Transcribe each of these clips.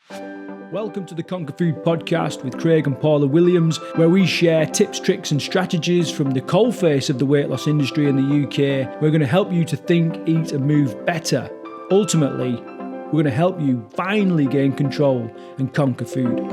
Welcome to the Conquer Food podcast with Craig and Paula Williams, where we share tips, tricks and strategies from the coalface of the weight loss industry in the UK. We're going to help you to think, eat and move better. Ultimately, we're going to help you finally gain control and conquer food.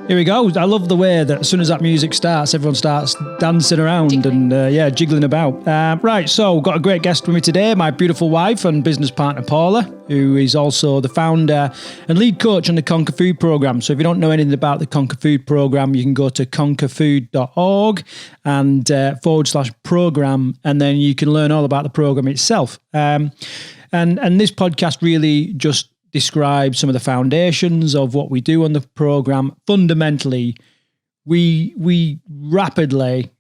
Here we go. I love the way that as soon as that music starts, everyone starts dancing around jiggling about. Right, so got a great guest with me today, my beautiful wife and business partner Paula, who is also the founder and lead coach on the Conquer Food program. So if you don't know anything about the Conquer Food program, you can go to conquerfood.org and /program, and then you can learn all about the program itself. And this podcast really just describe some of the foundations of what we do on the program. Fundamentally, we rapidly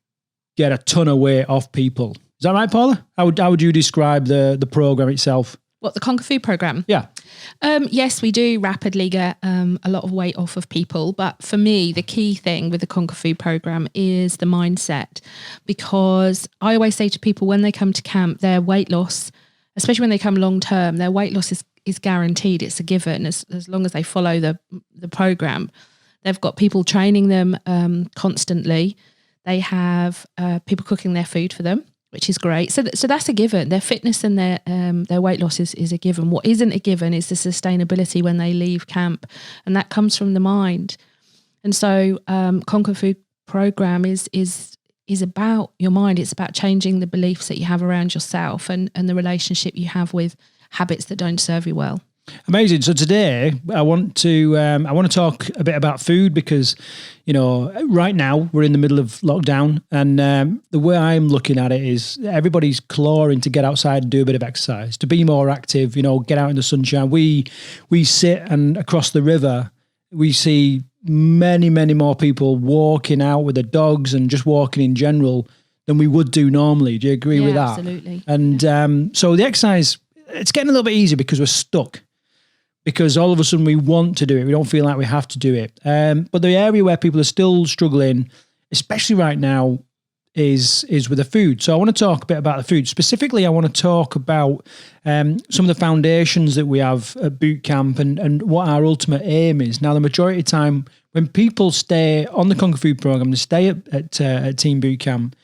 get a ton of weight off people. Is that right, Paula? How would you describe the program itself? What, the Conquer Food program? Yeah. Yes, we do rapidly get a lot of weight off of people. But for me, the key thing with the Conquer Food program is the mindset, because I always say to people when they come to camp, their weight loss, especially when they come long term, their weight loss is guaranteed. It's a given as long as they follow the program. They've got people training them constantly. They have people cooking their food for them, which is great. So that's a given. Their fitness and their weight loss is a given. What isn't a given is the sustainability when they leave camp, and that comes from the mind. And so Conquer Food program is about your mind. It's about changing the beliefs that you have around yourself and the relationship you have with habits that don't serve you well. Amazing. So today I want to talk a bit about food, because right now we're in the middle of lockdown, and the way I'm looking at it is everybody's clawing to get outside and do a bit of exercise, to be more active, get out in the sunshine. We sit, and across the river we see many more people walking out with their dogs and just walking in general than we would do normally. Do you agree with that? Absolutely. And so the exercise, it's getting a little bit easier because we're stuck, because all of a sudden we want to do it. We don't feel like we have to do it. But the area where people are still struggling, especially right now, is with the food. So I want to talk a bit about the food. Specifically, I want to talk about some of the foundations that we have at boot camp and what our ultimate aim is. Now, the majority of the time when people stay on the Conquer Food program, they stay at Team Boot Camp,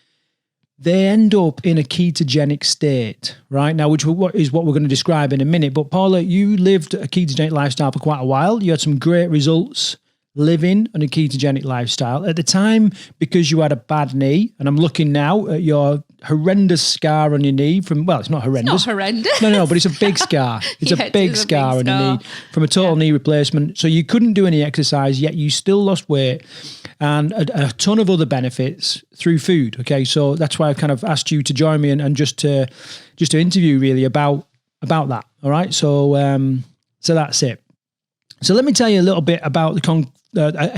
they end up in a ketogenic state, right? Now, which is what we're going to describe in a minute. But Paula, you lived a ketogenic lifestyle for quite a while. You had some great results living on a ketogenic lifestyle. At the time, because you had a bad knee, and I'm looking now at your horrendous scar on your knee from, well, it's not horrendous. It's not horrendous. No, but it's a big scar. It's a big scar on your knee from a total knee replacement. So you couldn't do any exercise, yet you still lost weight and a ton of other benefits through food. Okay, so that's why I kind of asked you to join me and just to interview really about that. All right, so that's it. So let me tell you a little bit about a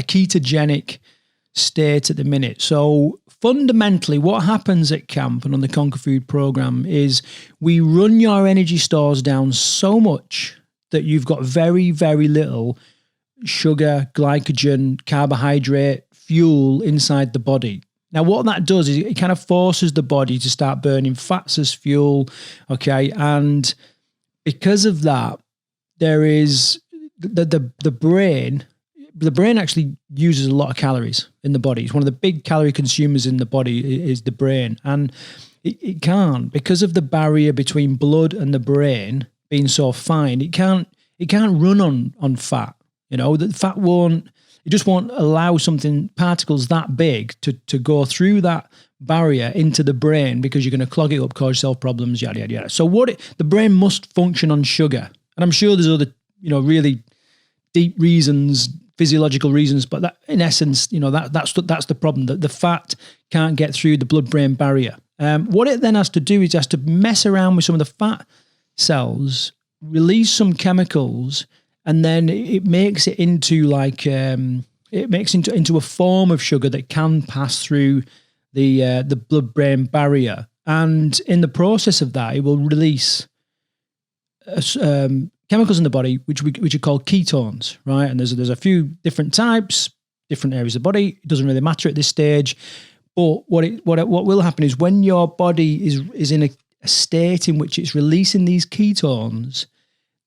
ketogenic state at the minute. So fundamentally, what happens at camp and on the Conquer Food program is we run your energy stores down so much that you've got very, very little sugar, glycogen, carbohydrate, fuel inside the body. Now, what that does is it kind of forces the body to start burning fats as fuel, okay? And because of that, there is the brain actually uses a lot of calories in the body. It's one of the big calorie consumers in the body is the brain. And it can't, because of the barrier between blood and the brain being so fine, it can't run on fat. The fat it just won't allow particles that big to go through that barrier into the brain, because you're going to clog it up, cause yourself problems, yada, yada, yada. So the brain must function on sugar. And I'm sure there's other, really deep reasons, physiological reasons, but that in essence, that's the problem, that the fat can't get through the blood-brain barrier. What it then has to do is it has to mess around with some of the fat cells, release some chemicals, and then it makes it into into a form of sugar that can pass through the blood-brain barrier. And in the process of that, it will release chemicals in the body which are called ketones, right? And there's a few different types, different areas of the body. It doesn't really matter at this stage. But what will happen is when your body is in a state in which it's releasing these ketones,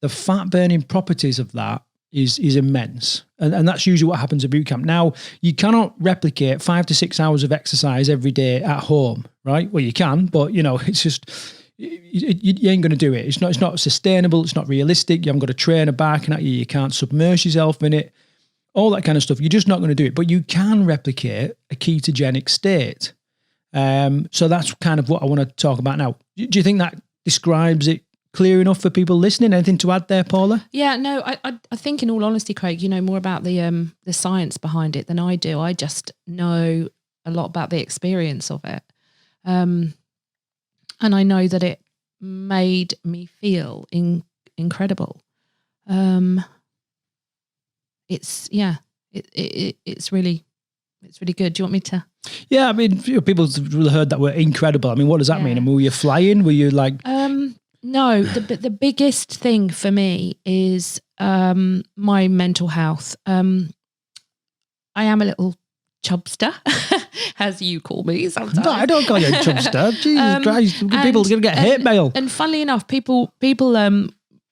the fat burning properties of that is immense. And that's usually what happens at boot camp. Now, you cannot replicate 5 to 6 hours of exercise every day at home, right? Well, you can, but it's just, you ain't going to do it. It's not sustainable. It's not realistic. You haven't got a trainer barking at you. You can't submerge yourself in it. All that kind of stuff. You're just not going to do it. But you can replicate a ketogenic state. So that's kind of what I want to talk about now. Do you think that describes it clear enough for people listening? Anything to add there, Paula? Yeah, no, I think in all honesty, Craig, you know more about the science behind it than I do. I just know a lot about the experience of it. And I know that it made me feel incredible. It's really good. Do you want me to? Yeah, I mean, people have heard that word incredible. I mean, what does that mean? I mean, were you flying? Were you like? No, the biggest thing for me is my mental health. I am a little chubster, as you call me sometimes. No, I don't call you a chubster. Jesus Christ, people are going to get hate mail. And funnily enough, people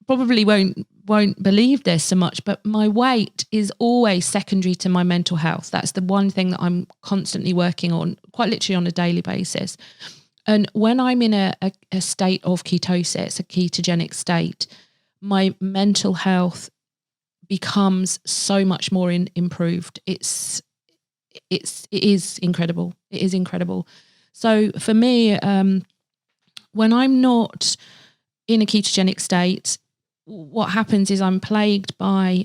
probably won't believe this so much, but my weight is always secondary to my mental health. That's the one thing that I'm constantly working on, quite literally on a daily basis. And when I'm in a state of ketosis, a ketogenic state, my mental health becomes so much more improved. It is incredible. It is incredible. So for me, when I'm not in a ketogenic state, what happens is I'm plagued by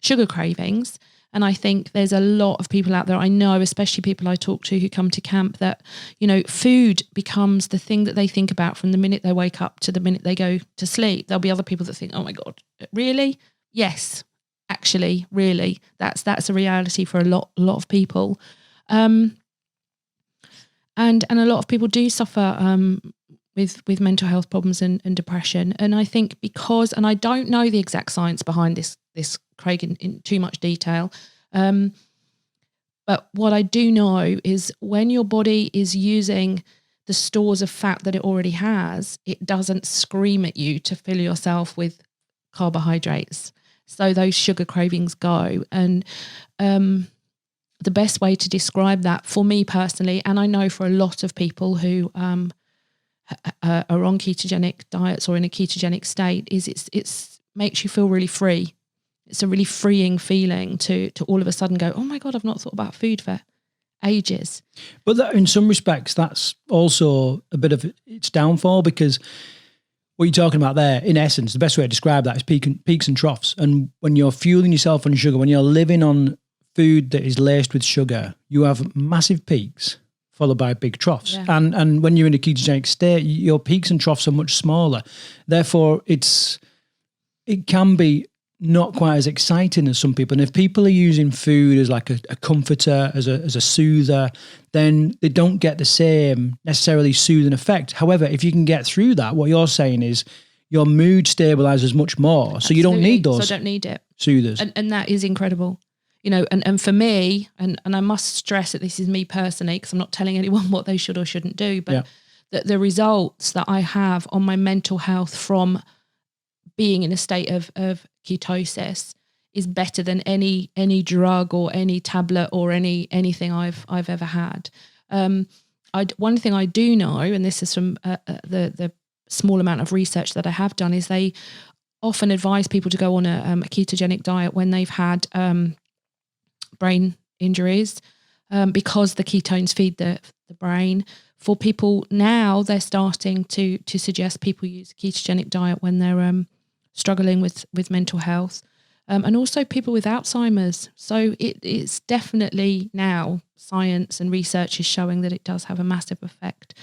sugar cravings. And I think there's a lot of people out there, I know, especially people I talk to who come to camp, that, food becomes the thing that they think about from the minute they wake up to the minute they go to sleep. There'll be other people that think, oh my God, really? Yes, actually, really. That's a reality for a lot of people. And a lot of people do suffer with mental health problems and depression. And I think and I don't know the exact science behind this Craig, in too much detail. But what I do know is when your body is using the stores of fat that it already has, it doesn't scream at you to fill yourself with carbohydrates. So those sugar cravings go. And the best way to describe that for me personally, and I know for a lot of people who are on ketogenic diets or in a ketogenic state, is it's makes you feel really free. It's a really freeing feeling to all of a sudden go, oh my God, I've not thought about food for ages. But that, in some respects, that's also a bit of its downfall, because what you're talking about there, in essence, the best way to describe that is peaks and troughs. And when you're fueling yourself on sugar, when you're living on food that is laced with sugar, you have massive peaks followed by big troughs. Yeah. And when you're in a ketogenic state, your peaks and troughs are much smaller. Therefore, it can be not quite as exciting as some people. And if people are using food as like a comforter, as a soother, then they don't get the same necessarily soothing effect. However, if you can get through that, what you're saying is your mood stabilizes much more. So you don't need those. So I don't need it. Soothers. And that is incredible. And for me, and I must stress that this is me personally, because I'm not telling anyone what they should or shouldn't do, but the results that I have on my mental health from being in a state of ketosis is better than any drug or any tablet or anything I've ever had. One thing I do know, and this is from the small amount of research that I have done, is they often advise people to go on a ketogenic diet when they've had brain injuries, because the ketones feed the brain. For people now, they're starting to suggest people use a ketogenic diet when they're struggling with mental health, and also people with Alzheimer's. So it's definitely now science and research is showing that it does have a massive effect.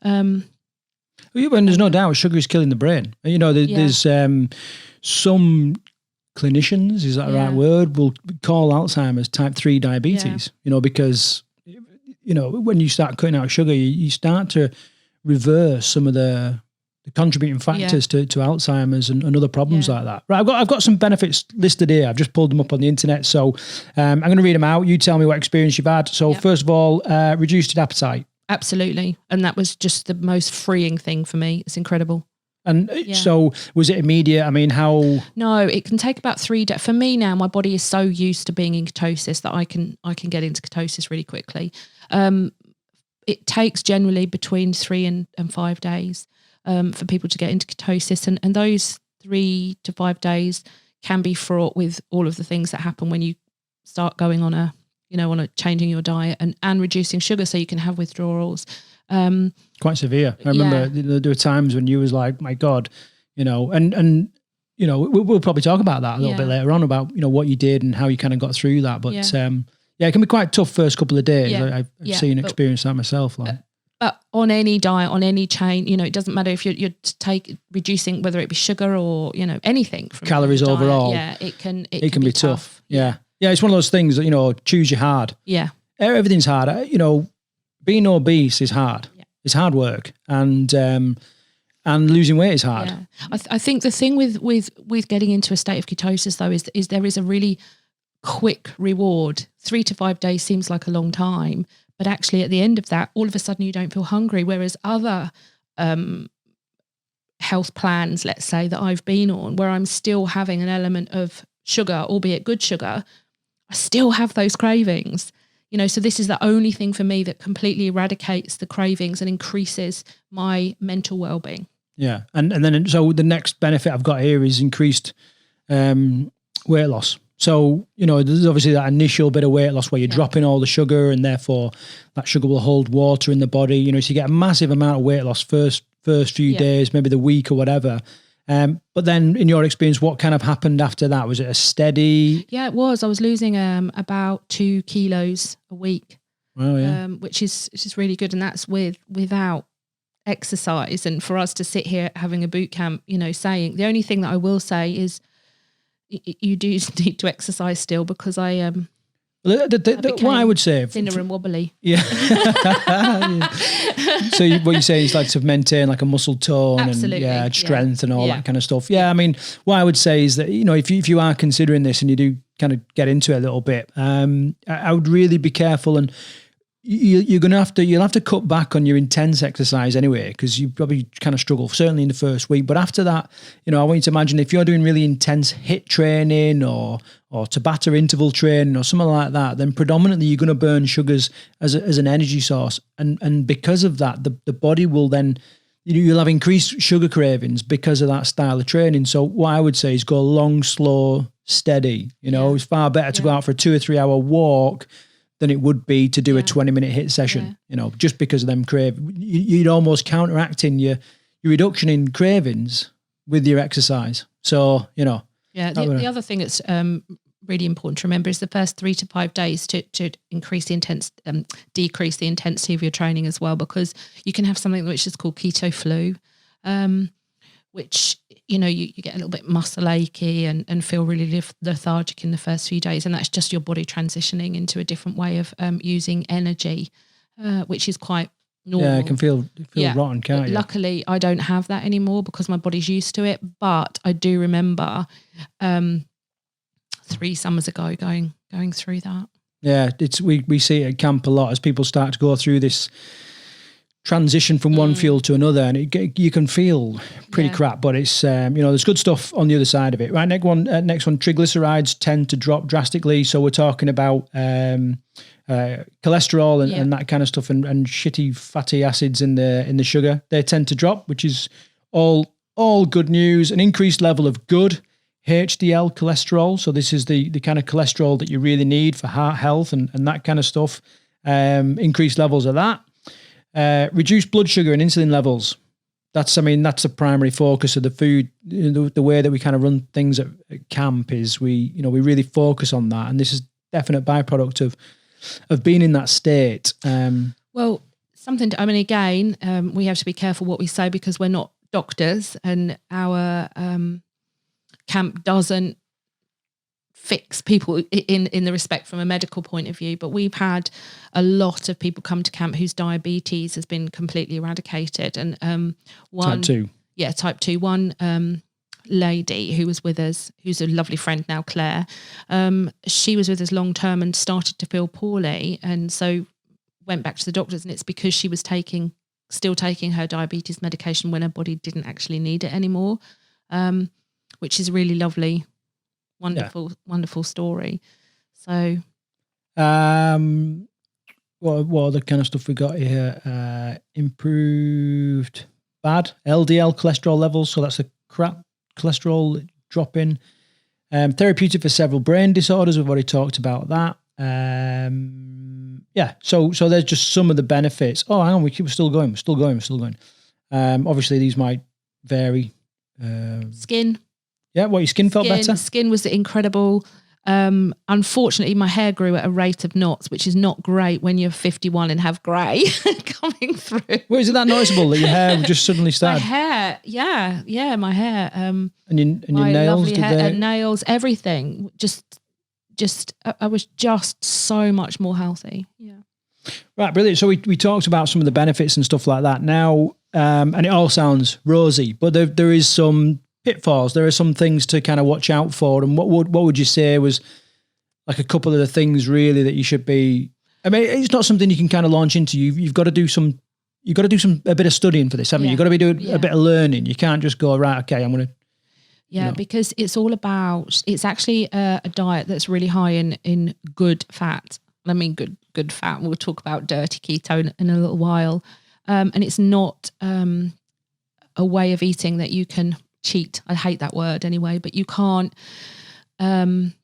When there's no doubt sugar is killing the brain. There's some clinicians, is that the right word, will call Alzheimer's type 3 diabetes, because, when you start cutting out sugar, you start to reverse some of the contributing factors to Alzheimer's and other problems like that. Right, I've got some benefits listed here. I've just pulled them up on the internet, so I'm going to read them out. You tell me what experience you've had. So first of all, reduced appetite. Absolutely, and that was just the most freeing thing for me. It's incredible. And so was it immediate? I mean, how? No, it can take about 3 days. For me now, my body is so used to being in ketosis that I can get into ketosis really quickly. It takes generally between 3 and 5 days for people to get into ketosis. And those 3 to 5 days can be fraught with all of the things that happen when you start going on a changing your diet and reducing sugar so you can have withdrawals. Quite severe. I remember there were times when you was like, my God, and we'll probably talk about that a little bit later on about, what you did and how you kind of got through that. But it can be quite tough first couple of days. I've seen and experienced that myself. But on any diet, on any chain, it doesn't matter if you're reducing, whether it be sugar or, anything. From calories overall. It can be tough. Yeah. Yeah. It's one of those things that, choose your hard. Yeah. Everything's hard. Being obese is hard. Yeah. It's hard work. And losing weight is hard. Yeah. I think the thing with getting into a state of ketosis though, is there is a really quick reward. 3 to 5 days seems like a long time, but actually at the end of that, all of a sudden you don't feel hungry. Whereas other health plans, let's say, that I've been on, where I'm still having an element of sugar, albeit good sugar, I still have those cravings. So this is the only thing for me that completely eradicates the cravings and increases my mental well-being. Yeah. And then, so the next benefit I've got here is increased weight loss. So, there's obviously that initial bit of weight loss where you're dropping all the sugar and therefore that sugar will hold water in the body, so you get a massive amount of weight loss first few days, maybe the week or whatever. But then in your experience, what kind of happened after that? Was it a steady? Yeah, it was. I was losing about 2 kilos a week, which is really good. And that's without exercise. And for us to sit here having a boot camp, saying, the only thing that I will say is you do need to exercise still, because I what I would say, thinner and wobbly. Yeah. So what you say is like to maintain like a muscle tone and strength and all that kind of stuff. Yeah. I mean, what I would say is that, if you are considering this and you do kind of get into it a little bit, I would really be careful, and you'll have to cut back on your intense exercise anyway, because you probably kind of struggle certainly in the first week. But after that, I want you to imagine if you're doing really intense HIIT training or Tabata interval training or something like that, then predominantly you're going to burn sugars as an energy source, and because of that, the body will then, you'll have increased sugar cravings because of that style of training. So what I would say is go long, slow, steady. It's far better to go out for a 2 or 3 hour walk than it would be to do a 20-minute HIIT session, just because of them cravings. You'd almost counteracting your reduction in cravings with your exercise. So, Yeah, the other thing that's really important to remember is the first 3 to 5 days to increase the decrease the intensity of your training as well, because you can have something which is called keto flu, which, you get a little bit muscle achy and feel really lethargic in the first few days. And that's just your body transitioning into a different way of using energy, which is quite normal. Yeah, it can feel rotten, can't you? Luckily, I don't have that anymore because my body's used to it. But I do remember 3 summers ago going through that. Yeah, we see it at camp a lot as people start to go through this transition from one fuel to another, and you can feel pretty crap, but it's there's good stuff on the other side of it. Right, next one, triglycerides tend to drop drastically. So we're talking about cholesterol and that kind of stuff, and shitty fatty acids in the sugar. They tend to drop, which is all good news. An increased level of good HDL cholesterol. So this is the kind of cholesterol that you really need for heart health and that kind of stuff. Increased levels of that. Reduced blood sugar and insulin levels. That's the primary focus of the food. The way that we kind of run things at camp is we really focus on that, and this is definite byproduct of being in that state. Well, again, we have to be careful what we say because we're not doctors, and our camp doesn't fix people in the respect from a medical point of view, but we've had a lot of people come to camp whose diabetes has been completely eradicated, and type 2. type 2. One lady who was with us, who's a lovely friend now, Claire, she was with us long term and started to feel poorly, and so went back to the doctors, and it's because she was still taking her diabetes medication when her body didn't actually need it anymore, which is a really lovely, wonderful story. So what other kind of stuff we got here? Improved bad LDL cholesterol levels, so that's a crap cholesterol dropping. Therapeutic for several brain disorders, we've already talked about that. So there's just some of the benefits. Oh, hang on, we're still going. Obviously these might vary. Skin. Yeah, your skin felt better? Skin was incredible. Unfortunately, my hair grew at a rate of knots, which is not great when you're 51 and have grey coming through. Well, is it that noticeable that your hair just suddenly started? My hair, yeah, my hair. And your nails, nails, everything. I was just so much more healthy. Yeah. Right, brilliant. So we talked about some of the benefits and stuff like that now, and it all sounds rosy, but there is some pitfalls. There are some things to kind of watch out for. And what would you say was like a couple of the things really that you should be? I mean, it's not something you can kind of launch into. You've got to do a bit of studying for this, haven't you? You've got to be doing a bit of learning. You can't just go, right, okay, I'm going to. Yeah, because it's actually a diet that's really high in good fat. I mean, good fat. We'll talk about dirty keto in a little while. And it's not a way of eating that you can cheat. I hate that word anyway, but you can't, in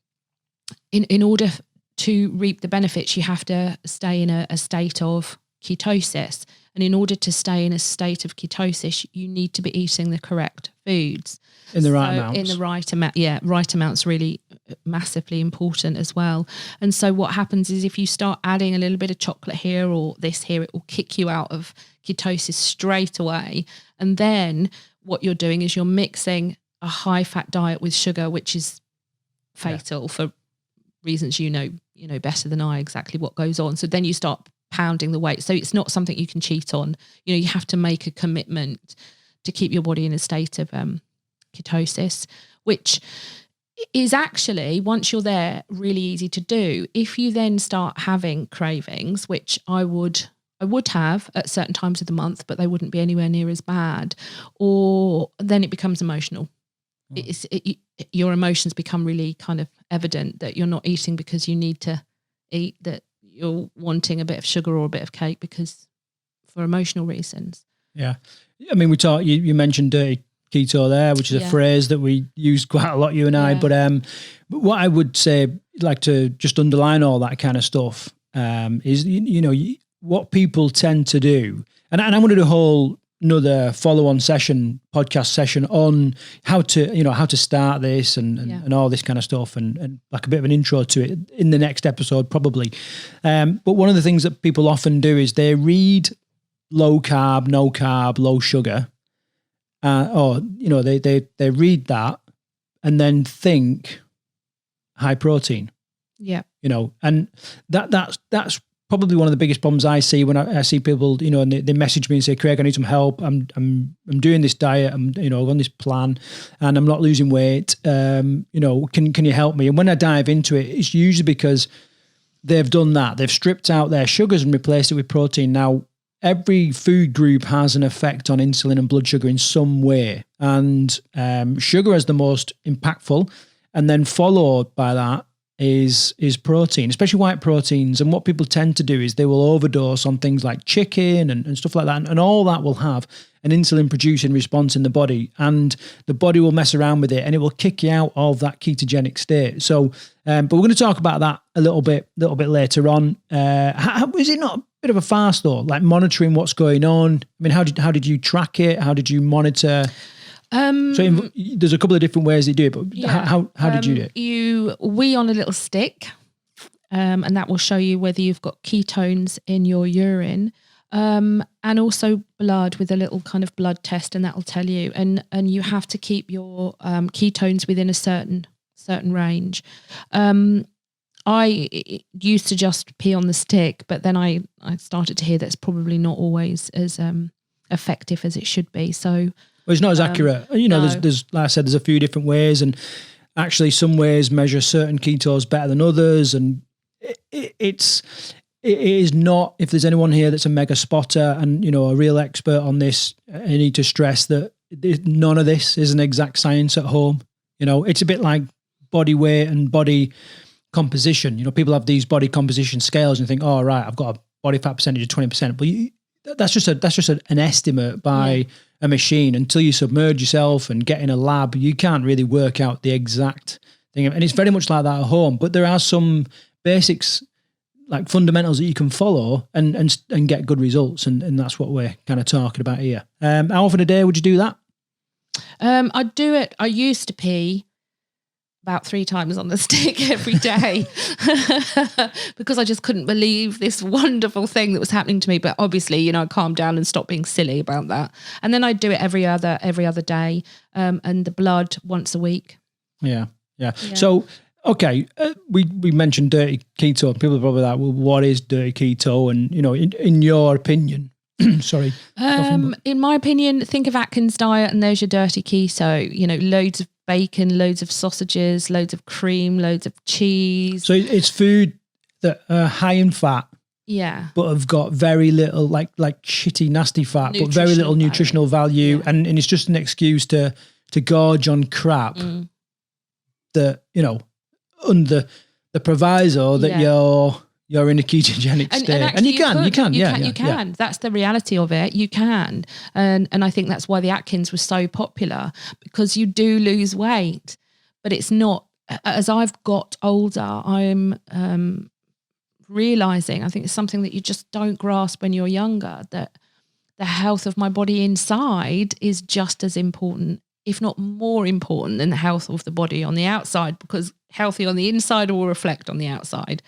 order to reap the benefits, you have to stay in a state of ketosis. And in order to stay in a state of ketosis, you need to be eating the correct foods. In the right amounts. In the right amount, right amount's really massively important as well. And so what happens is if you start adding a little bit of chocolate here or this here, it will kick you out of ketosis straight away. And then what you're doing is you're mixing a high-fat diet with sugar, which is fatal for reasons you know better than I exactly what goes on. So then you start pounding the weight. So it's not something you can cheat on. You have to make a commitment to keep your body in a state of ketosis, which is actually, once you're there, really easy to do. If you then start having cravings, which I would have at certain times of the month, but they wouldn't be anywhere near as bad, or then it becomes emotional. Your emotions become really kind of evident that you're not eating because you need to eat, that you're wanting a bit of sugar or a bit of cake because for emotional reasons. Yeah. I mean, you mentioned dirty keto there, which is a phrase that we use quite a lot, you and I, but what I would say, like to just underline all that kind of stuff, is, what people tend to do, and I'm going to do another follow-on podcast session on how to start this and all this kind of stuff, and like a bit of an intro to it in the next episode probably. But one of the things that people often do is they read low carb, no carb, low sugar, they read that and then think high protein. Yeah. And that's probably one of the biggest problems I see when I see people, and they message me and say, Craig, I need some help. I'm doing this diet. I'm on this plan and I'm not losing weight. Can you help me? And when I dive into it, it's usually because they've done that. They've stripped out their sugars and replaced it with protein. Now, every food group has an effect on insulin and blood sugar in some way. And sugar is the most impactful. And then followed by that is protein, especially white proteins. And what people tend to do is they will overdose on things like chicken and stuff like that. And all that will have an insulin producing response in the body, and the body will mess around with it and it will kick you out of that ketogenic state. So, but we're going to talk about that a little bit later on. Is it not a bit of a farce though? Like monitoring what's going on? I mean, how did you track it? How did you monitor? So there's a couple of different ways they do it, but how did you do it? We on a little stick, and that will show you whether you've got ketones in your urine, and also blood with a little kind of blood test, and that will tell you. And you have to keep your ketones within a certain range. I used to just pee on the stick, but then I started to hear that's probably not always as effective as it should be. So Well, it's not as accurate. No. There's like I said, there's a few different ways, and actually some ways measure certain ketones better than others, and it is not. If there's anyone here that's a mega spotter and a real expert on this, I need to stress that none of this is an exact science at home. It's a bit like body weight and body composition. People have these body composition scales and think, oh, right, I've got a body fat percentage of 20%. But that's just an estimate by a machine. Until you submerge yourself and get in a lab, you can't really work out the exact thing. And it's very much like that at home. But there are some basics, like fundamentals that you can follow and get good results. And that's what we're kind of talking about here. How often a day would you do that? I do it. I used to pee about 3 times on the stick every day because I just couldn't believe this wonderful thing that was happening to me. But obviously, I calmed down and stopped being silly about that. And then I'd do it every other day, and the blood once a week. Yeah. So, okay, we mentioned dirty keto. People are probably like, well, what is dirty keto? And, in your opinion, sorry. In my opinion, think of Atkins diet and there's your dirty keto, loads of bacon, loads of sausages, loads of cream, loads of cheese. So it's food that are high in fat. Yeah. But have got very little, like shitty, nasty fat, but very little nutritional value. Yeah. And it's just an excuse to gorge on crap that, under the proviso that you're in a ketogenic state. And you can. That's the reality of it. You can. And I think that's why the Atkins was so popular, because you do lose weight, but it's not, as I've got older, I'm realizing, I think it's something that you just don't grasp when you're younger, that the health of my body inside is just as important, if not more important, than the health of the body on the outside, because healthy on the inside will reflect on the outside.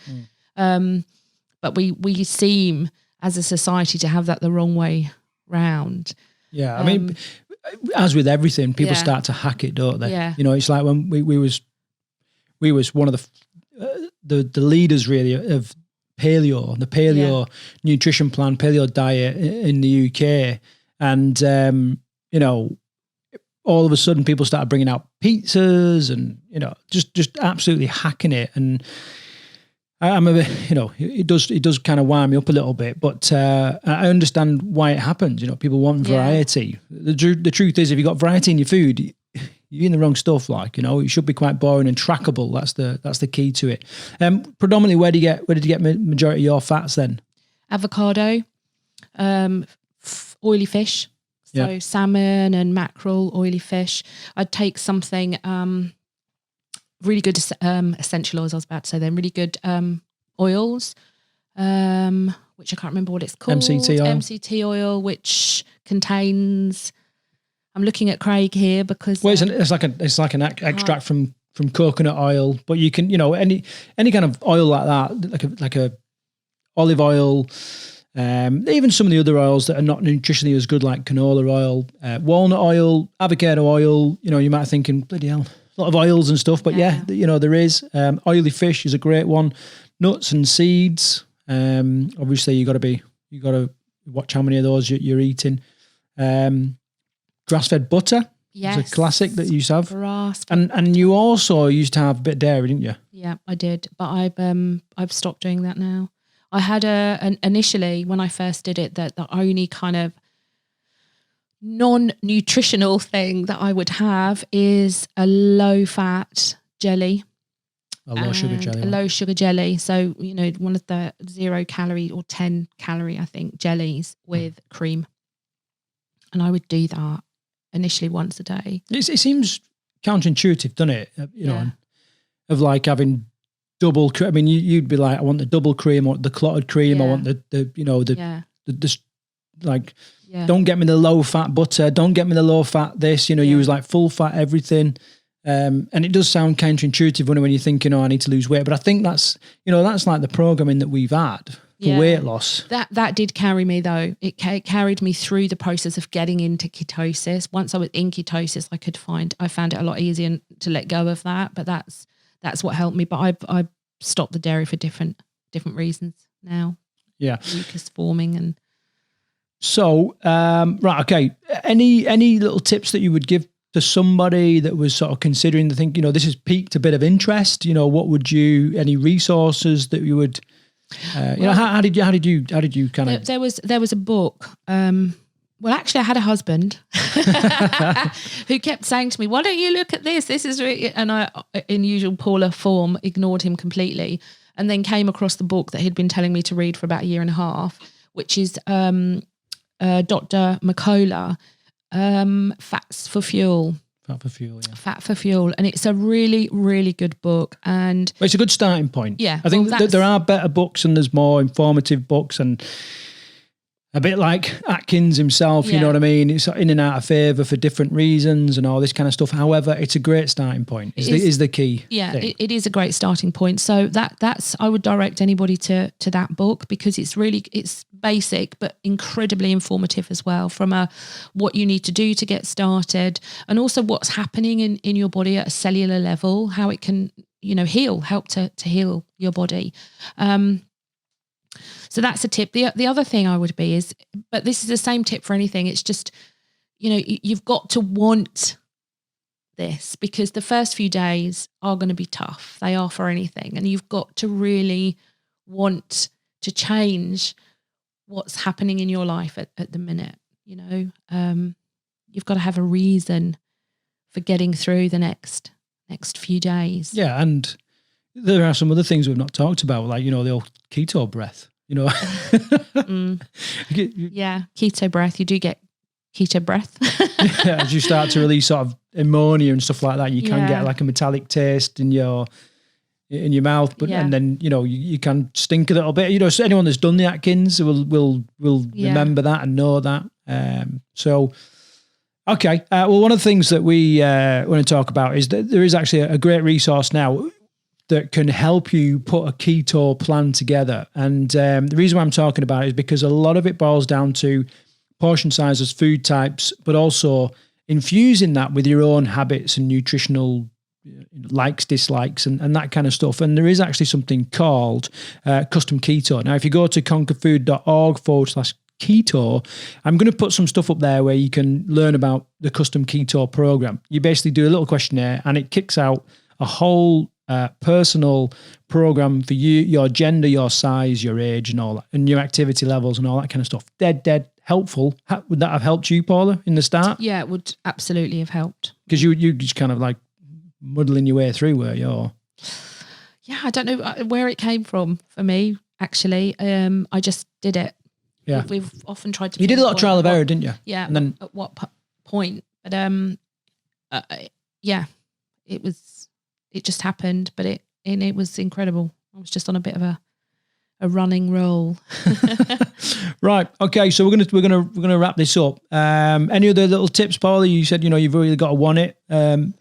But we seem as a society to have that the wrong way round. Yeah, I mean, as with everything, people start to hack it, don't they? Yeah. It's like when we was one of the leaders really of the paleo nutrition plan, paleo diet in the UK, and all of a sudden people started bringing out pizzas and just absolutely hacking it. And I'm a bit, it does kind of wind me up a little bit, but I understand why it happens. People want variety. The truth is, if you've got variety in your food, you're in the wrong stuff. It should be quite boring and trackable. That's the key to it. Predominantly, where did you get majority of your fats then? Avocado, oily fish. So salmon and mackerel, oily fish. I'd take something really good essential oils, I was about to say then, really good oils, which I can't remember what it's called. MCT oil, which contains, I'm looking at Craig here because... Well, it's like an extract from coconut oil, but you can, any kind of oil like that, like a olive oil, even some of the other oils that are not nutritionally as good, like canola oil, walnut oil, avocado oil, you might be thinking, bloody hell, a lot of oils and stuff, but there is. Oily fish is a great one. Nuts and seeds. Obviously you got to watch how many of those you're eating. Grass-fed butter. Yes. It's a classic that you used to have. And you also used to have a bit of dairy, didn't you? Yeah, I did, but I've stopped doing that now. I had initially when I first did it, that the only kind of non-nutritional thing that I would have is a low-fat jelly. A low-sugar jelly. A low-sugar jelly. So, one of the 0-calorie or 10-calorie, I think, jellies with cream. And I would do that initially once a day. It seems counterintuitive, doesn't it? Of like having double cream. I mean, you'd be like, I want the double cream, I want the clotted cream, I want don't get me the low fat butter, don't get me the low fat this, you was like full fat everything. And it does sound counterintuitive when you're thinking, I need to lose weight. But I think that's like the programming that we've had for weight loss. That did carry me though. It carried me through the process of getting into ketosis. Once I was in ketosis, I found it a lot easier to let go of that. But that's what helped me. But I've stopped the dairy for different reasons now. Yeah. Mucus forming and So, right, okay. Any little tips that you would give to somebody that was sort of considering the thing, this has piqued a bit of interest, what would any resources that you would, how did you kind of? There was a book, well, actually I had a husband who kept saying to me, why don't you look at this? This is really, and I, in usual Paula form, ignored him completely, and then came across the book that he'd been telling me to read for about a year and a half, which is Dr. McCullough, Fats for Fuel. Fat for Fuel, yeah. Fat for Fuel. And it's a really, really good book. And it's a good starting point. Yeah. I think that there are better books and there's more informative books, and a bit like Atkins himself, you know what I mean? It's in and out of favour for different reasons and all this kind of stuff. However, it's a great starting point. Is the key. Yeah, it is a great starting point. So that's I would direct anybody to that book, because it's basic but incredibly informative as well, from what you need to do to get started, and also what's happening in your body at a cellular level, how it can help to heal your body. So that's a tip. The other thing I would be is, but this is the same tip for anything. It's just, you've got to want this, because the first few days are going to be tough. They are for anything. And you've got to really want to change what's happening in your life at the minute. You've got to have a reason for getting through the next few days. Yeah. And there are some other things we've not talked about, like, the old keto breath. Yeah, keto breath. You do get keto breath. Yeah, as you start to release sort of ammonia and stuff like that, you can get like a metallic taste in your mouth, but and then you can stink a little bit. So anyone that's done the Atkins will remember that and know that. So okay, well, one of the things that we want to talk about is that there is actually a great resource now that can help you put a keto plan together. And the reason why I'm talking about it is because a lot of it boils down to portion sizes, food types, but also infusing that with your own habits and nutritional likes, dislikes, and that kind of stuff. And there is actually something called custom keto. Now, if you go to conquerfood.org/keto, I'm going to put some stuff up there where you can learn about the custom keto program. You basically do a little questionnaire and it kicks out a whole personal program for you, your gender, your size, your age, and all that, and your activity levels and all that kind of stuff. Dead helpful. Would that have helped you, Paula, in the start? Yeah, it would absolutely have helped. Because you just kind of like muddling your way through, were you? Yeah, I don't know where it came from for me, actually. I just did it. Yeah. We've often tried to... You did a lot of trial of error, didn't you? Yeah. And then at what point? But it just happened, but it was incredible. I was just on a bit of a running roll. Right. Okay. So we're gonna wrap this up. Any other little tips, Paula? You said you've really got to want it. No.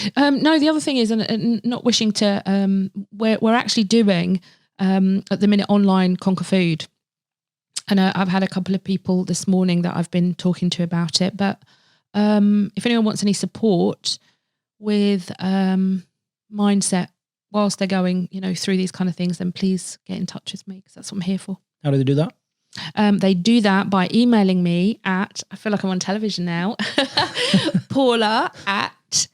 The other thing is, and not wishing to. We're actually doing at the minute online Conquer Food, and I've had a couple of people this morning that I've been talking to about it. But if anyone wants any support with mindset whilst they're going, through these kind of things, then please get in touch with me, because that's what I'm here for. How do they do that? They do that by emailing me at, I feel like I'm on television now, Paula at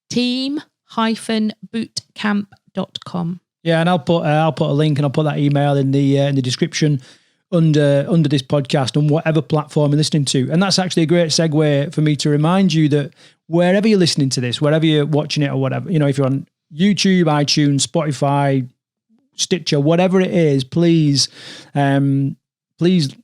team-bootcamp.com. Yeah, and I'll put a link and I'll put that email in the description under this podcast on whatever platform you're listening to. And that's actually a great segue for me to remind you that wherever you're listening to this, wherever you're watching it or whatever, if you're on YouTube, iTunes, Spotify, Stitcher, whatever it is, please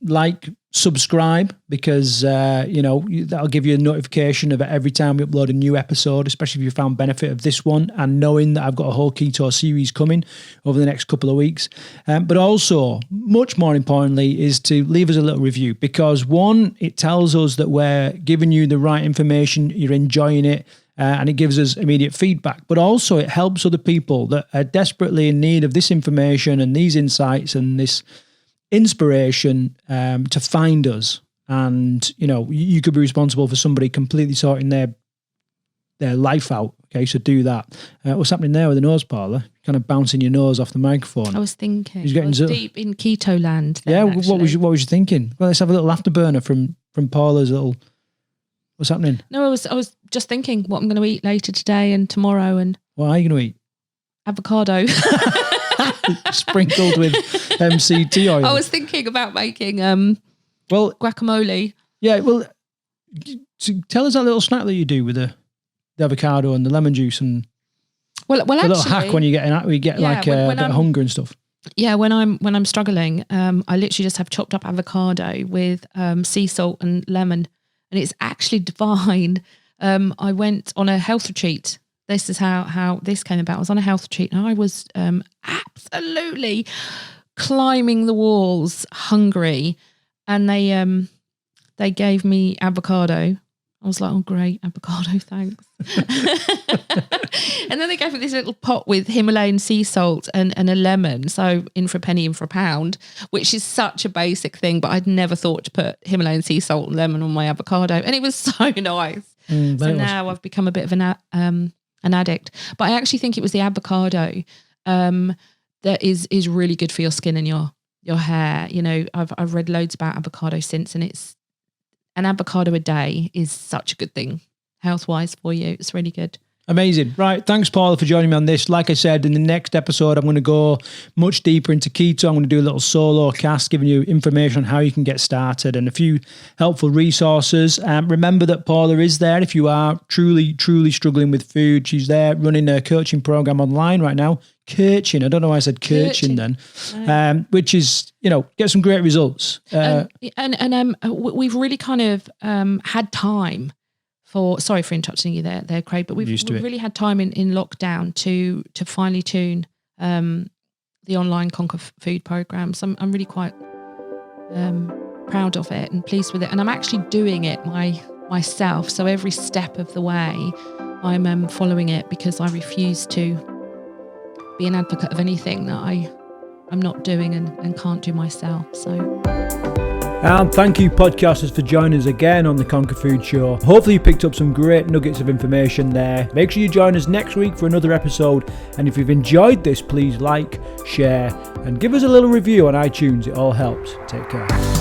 like, subscribe, because that'll give you a notification of every time we upload a new episode, especially if you found benefit of this one, and knowing that I've got a whole keto series coming over the next couple of weeks. But also, much more importantly, is to leave us a little review, because one, it tells us that we're giving you the right information, you're enjoying it, and it gives us immediate feedback. But also it helps other people that are desperately in need of this information and these insights and this inspiration to find us. And you could be responsible for somebody completely sorting their life out Okay, so do that. What's happening there with the nose, Paula? Kind of bouncing your nose off the microphone. I was thinking. He's getting deep in keto land. Yeah, what was you thinking? Well, let's have a little afterburner from Paula's little. What's happening? No, I was just thinking what I'm going to eat later today and tomorrow, and what are you going to eat? Avocado. Sprinkled with MCT oil. I was thinking about making guacamole. Yeah, well, tell us that little snack that you do with the avocado and the lemon juice and well, a little hack when you get a bit of hunger and stuff. Yeah, when I'm struggling, I literally just have chopped up avocado with sea salt and lemon, and it's actually divine. I went on a health retreat. This is how this came about. I was on a health retreat and I was absolutely climbing the walls, hungry, and they gave me avocado. I was like, oh, great, avocado, thanks. And then they gave me this little pot with Himalayan sea salt and a lemon. So in for a penny, in for a pound, which is such a basic thing, but I'd never thought to put Himalayan sea salt and lemon on my avocado. And it was so nice. So now I've become a bit of an addict. But I actually think it was the avocado that is really good for your skin and your hair. You know, I've read loads about avocado since, and it's an avocado a day is such a good thing health-wise for you. It's really good. Amazing. Right. Thanks, Paula, for joining me on this. Like I said, in the next episode, I'm going to go much deeper into keto. I'm going to do a little solo cast, giving you information on how you can get started and a few helpful resources. Remember that Paula is there if you are truly, truly struggling with food. She's there running a coaching program online right now. Coaching. I don't know why I said coaching then, which is, get some great results. We've really kind of had time sorry for interrupting you there, Craig, but we've really had time in lockdown to finely tune the online Conquer Food program. So I'm really quite proud of it and pleased with it. And I'm actually doing it myself. So every step of the way I'm following it, because I refuse to be an advocate of anything that I'm not doing and can't do myself. So. And thank you, podcasters, for joining us again on the Conquer Food Show. Hopefully you picked up some great nuggets of information there. Make sure you join us next week for another episode. And if you've enjoyed this, please like, share, and give us a little review on iTunes. It all helps. Take care.